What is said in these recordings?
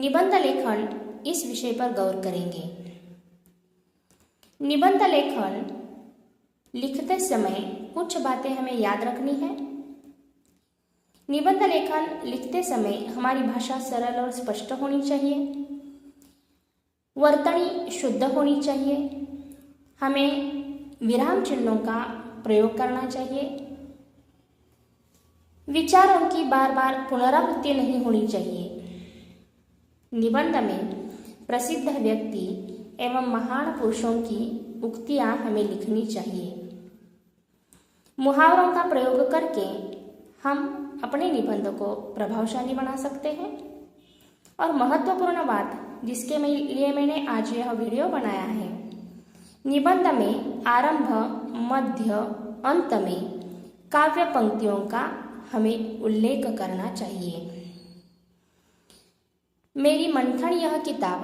निबंध लेखन इस विषय पर गौर करेंगे। निबंध लेखन लिखते समय कुछ बातें हमें याद रखनी है। निबंध लेखन लिखते समय हमारी भाषा सरल और स्पष्ट होनी चाहिए, वर्तनी शुद्ध होनी चाहिए, हमें विराम चिन्हों का प्रयोग करना चाहिए, विचारों की बार बार पुनरावृत्ति नहीं होनी चाहिए। निबंध में प्रसिद्ध व्यक्ति एवं महान पुरुषों की उक्तियां हमें लिखनी चाहिए। मुहावरों का प्रयोग करके हम अपने निबंध को प्रभावशाली बना सकते हैं। और महत्वपूर्ण बात जिसके लिए मैंने आज यह वीडियो बनाया है, निबंध में आरंभ, मध्य, अंत में काव्य पंक्तियों का हमें उल्लेख करना चाहिए। मेरी मंथन यह किताब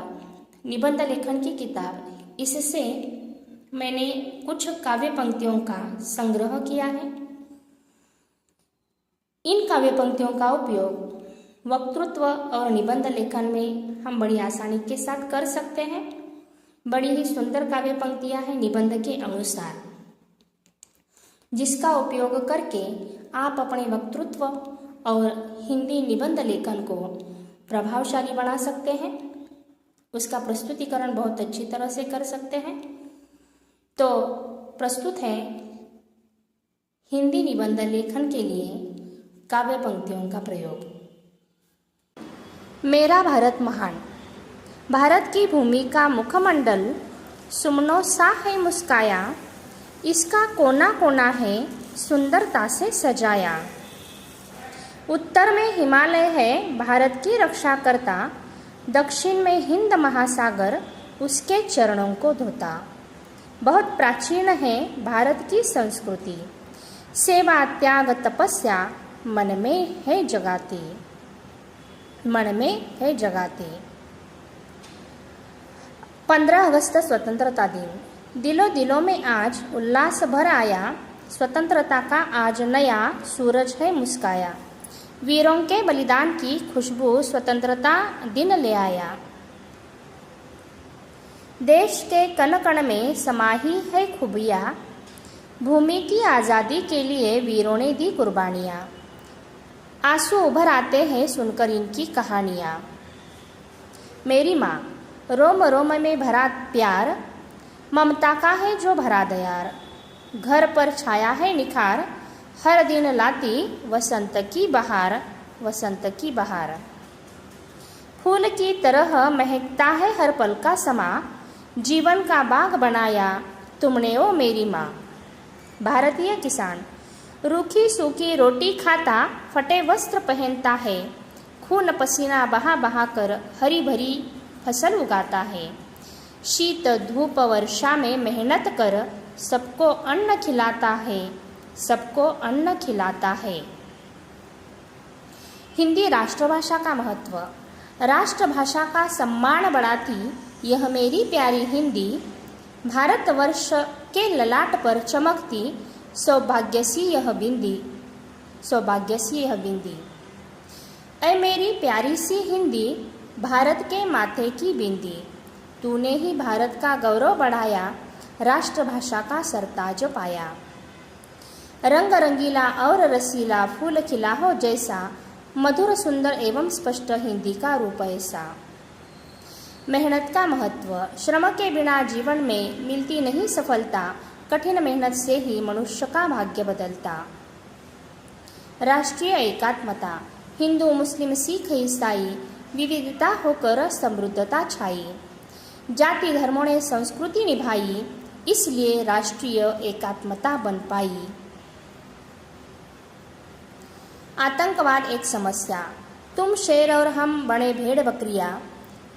निबंध लेखन की किताब, इससे मैंने कुछ काव्य पंक्तियों का संग्रह किया है। इन काव्य पंक्तियों का उपयोग वक्तृत्व और निबंध लेखन में हम बड़ी आसानी के साथ कर सकते हैं। बड़ी ही सुंदर काव्य पंक्तियां हैं निबंध के अनुसार, जिसका उपयोग करके आप अपने वक्तृत्व और हिंदी निबंध लेखन को प्रभावशाली बना सकते हैं। उसका प्रस्तुतिकरण बहुत अच्छी तरह से कर सकते हैं। तो प्रस्तुत है हिंदी निबंध लेखन के लिए काव्य पंक्तियों का प्रयोग। मेरा भारत महान। भारत की भूमि का मुखमंडल सुमनों सा है मुस्काया, इसका कोना कोना है सुंदरता से सजाया। उत्तर में हिमालय है भारत की रक्षा करता, दक्षिण में हिंद महासागर उसके चरणों को धोता। बहुत प्राचीन है भारत की संस्कृति, सेवा त्याग तपस्या मन में है जगाती, मन में है जगाती। 15 अगस्त स्वतंत्रता दिन, दिलों दिलों में आज उल्लास भर आया, स्वतंत्रता का आज नया सूरज है मुस्काया। वीरों के बलिदान की खुशबू स्वतंत्रता दिन ले आया। देश के कण कण में समाही है खूबियाँ, भूमि की आज़ादी के लिए वीरों ने दी कुर्बानियाँ। आंसू उभर आते हैं सुनकर इनकी कहानियाँ। मेरी माँ, रोम रोम में भरा प्यार, ममता का है जो भरा दयार। घर पर छाया है निखार, हर दिन लाती वसंत की बहार, वसंत की बहार। फूल की तरह महकता है हर पल का समा, जीवन का बाग बनाया तुमने ओ मेरी माँ। भारतीय किसान, रूखी सूखी रोटी खाता, फटे वस्त्र पहनता है, खून पसीना बहा बहा कर हरी भरी फसल उगाता है। शीत धूप वर्षा में मेहनत कर सबको अन्न खिलाता है, सबको अन्न खिलाता है। हिंदी राष्ट्रभाषा का महत्व। राष्ट्रभाषा का सम्मान बढ़ाती यह मेरी प्यारी हिंदी, भारतवर्ष के ललाट पर चमकती सौभाग्य सी यह बिंदी, सौभाग्य सी यह बिंदी। ऐ मेरी प्यारी सी हिंदी, भारत के माथे की बिंदी। तूने ही भारत का गौरव बढ़ाया, राष्ट्रभाषा का सरताज पाया। रंग रंगीला और रसीला फूल खिला हो जैसा, मधुर सुंदर एवं स्पष्ट हिंदी का रूप ऐसा। मेहनत का महत्व। श्रम के बिना जीवन में मिलती नहीं सफलता, कठिन मेहनत से ही मनुष्य का भाग्य बदलता। राष्ट्रीय एकात्मता। हिंदू मुस्लिम सिख ईसाई विविधता होकर समृद्धता छाई, जाति धर्मों ने संस्कृति निभाई, इसलिए राष्ट्रीय एकात्मता बन पाई। आतंकवाद एक समस्या। तुम शेर और हम बने भेड़ बकरियां,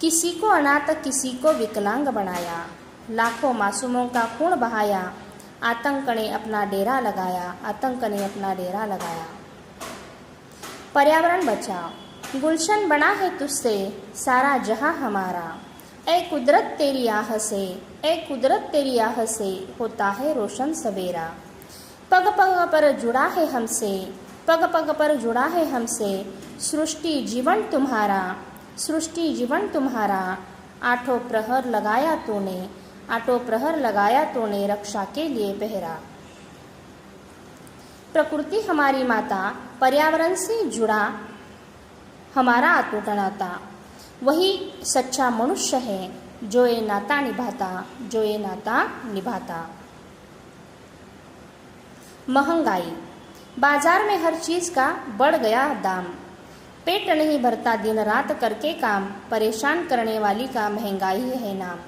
किसी को अनाथ किसी को विकलांग बनाया। लाखों मासूमों का खून बहाया, आतंक ने अपना डेरा लगाया, आतंक ने अपना डेरा लगाया। पर्यावरण बचाओ। गुलशन बना है तुझसे सारा जहां हमारा, ऐ कुदरत तेरी आह से, ऐ कुदरत तेरी आह से होता है रोशन सवेरा। पग पग पर जुड़ा है हमसे, पग पग पर जुड़ा है हमसे, सृष्टि जीवन तुम्हारा, सृष्टि जीवन तुम्हारा, आठों प्रहर लगाया तूने, आठों प्रहर लगाया तूने, रक्षा के लिए पहरा। प्रकृति हमारी माता, पर्यावरण से जुड़ा हमारा अटूट नाता, वही सच्चा मनुष्य है जो ये नाता निभाता, जो ये नाता निभाता। महंगाई, बाजार में हर चीज़ का बढ़ गया दाम, पेट नहीं भरता दिन रात करके काम, परेशान करने वाली का महंगाई है नाम।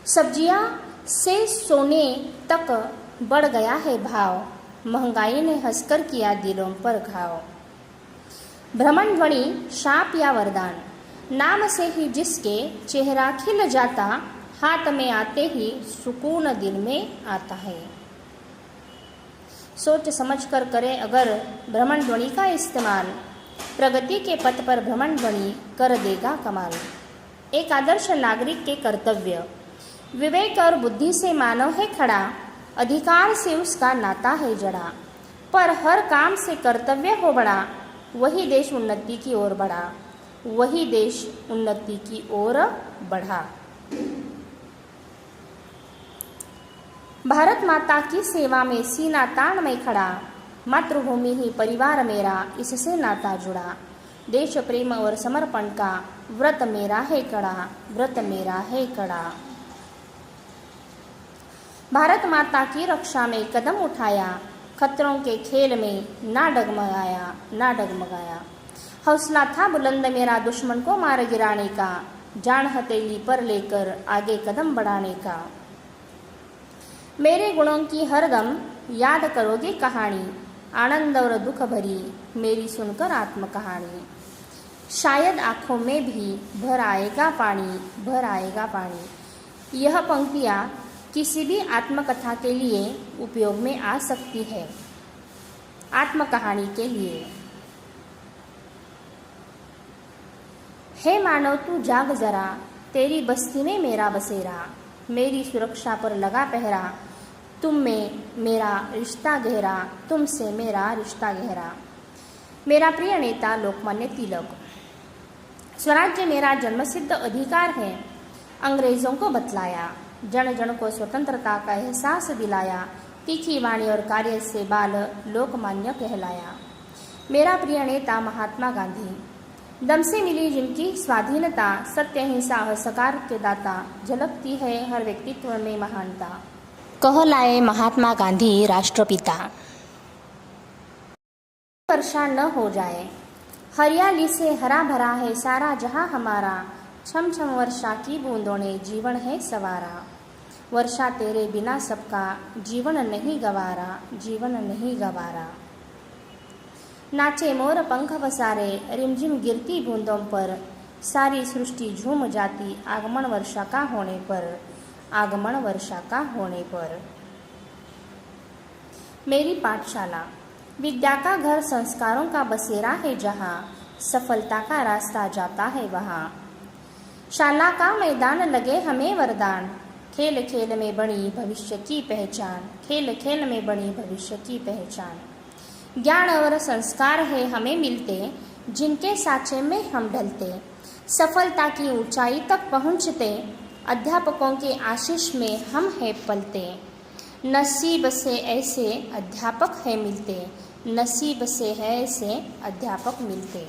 सब्जियां से सोने तक बढ़ गया है भाव, महंगाई ने हंसकर किया दिलों पर घाव। भ्रमण ध्वनि शाप या वरदान, नाम से ही जिसके चेहरा खिल जाता, हाथ में आते ही सुकून दिल में आता है। सोच समझ कर करें अगर भ्रमण ध्वनि का इस्तेमाल, प्रगति के पथ पर भ्रमण ध्वनि कर देगा कमाल। एक आदर्श नागरिक के कर्तव्य, विवेक और बुद्धि से मानव है खड़ा, अधिकार से उसका नाता है जड़ा, पर हर काम से कर्तव्य हो बड़ा, वही देश उन्नति की ओर बढ़ा, वही देश उन्नति की ओर बढ़ा। भारत माता की सेवा में सीना तान में खड़ा, मातृभूमि ही परिवार मेरा, इससे नाता जुड़ा। देश प्रेम और समर्पण का व्रत मेरा है कड़ा, व्रत मेरा है कड़ा। भारत माता की रक्षा में कदम उठाया, खतरों के खेल में ना डगमगाया, ना डगमगाया। हौसला था बुलंद मेरा दुश्मन को मार गिराने का, जान हथेली पर लेकर आगे कदम बढ़ाने का। मेरे गुणों की हरदम याद करोगे कहानी, आनंद और दुख भरी मेरी सुनकर आत्म कहानी। शायद आँखों में भी भर आएगा पानी, भर आएगा पानी। यह पंक्तियाँ किसी भी आत्मकथा के लिए उपयोग में आ सकती है, आत्मकहानी के लिए। हे मानव तू जाग जरा, तेरी बस्ती में मेरा बसेरा, मेरी सुरक्षा पर लगा पहरा, तुम में मेरा रिश्ता गहरा, तुमसे मेरा रिश्ता गहरा। मेरा प्रिय नेता लोकमान्य तिलक। स्वराज्य मेरा जन्मसिद्ध अधिकार है, अंग्रेजों को बतलाया, जन जन को स्वतंत्रता का एहसास दिलाया, तीखी वाणी और कार्य से बाल लोकमान्य कहलाया। मेरा प्रिय नेता महात्मा गांधी, दम से मिली जिनकी स्वाधीनता, सत्य हिंसा असहकार के दाता, झलकती है हर व्यक्तित्व में महानता। कहलाए महात्मा गांधी राष्ट्रपिता। वर्षा न हो जाए, हरियाली से हरा भरा है सारा जहां हमारा, छम छम वर्षा की बूंदों ने जीवन है सवारा। वर्षा तेरे बिना सबका जीवन नहीं गवारा, जीवन नहीं गवारा। नाचे मोर पंख पसारे, रिमझिम गिरती बूंदों पर, सारी सृष्टि झूम जाती आगमन वर्षा का होने पर, आगमन वर्षा का होने पर। मेरी पाठशाला, विद्या का घर संस्कारों का बसेरा है जहाँ, सफलता का रास्ता जाता है वहाँ। शाला का मैदान लगे हमें वरदान, खेल खेल में बनी भविष्य की पहचान, खेल खेल में बनी भविष्य की पहचान। ज्ञान और संस्कार है हमें मिलते, जिनके साँचे में हम ढलते, सफलता की ऊंचाई तक पहुँचते, अध्यापकों के आशीष में हम है पलते। नसीब से ऐसे अध्यापक है मिलते, नसीब से है ऐसे अध्यापक मिलते।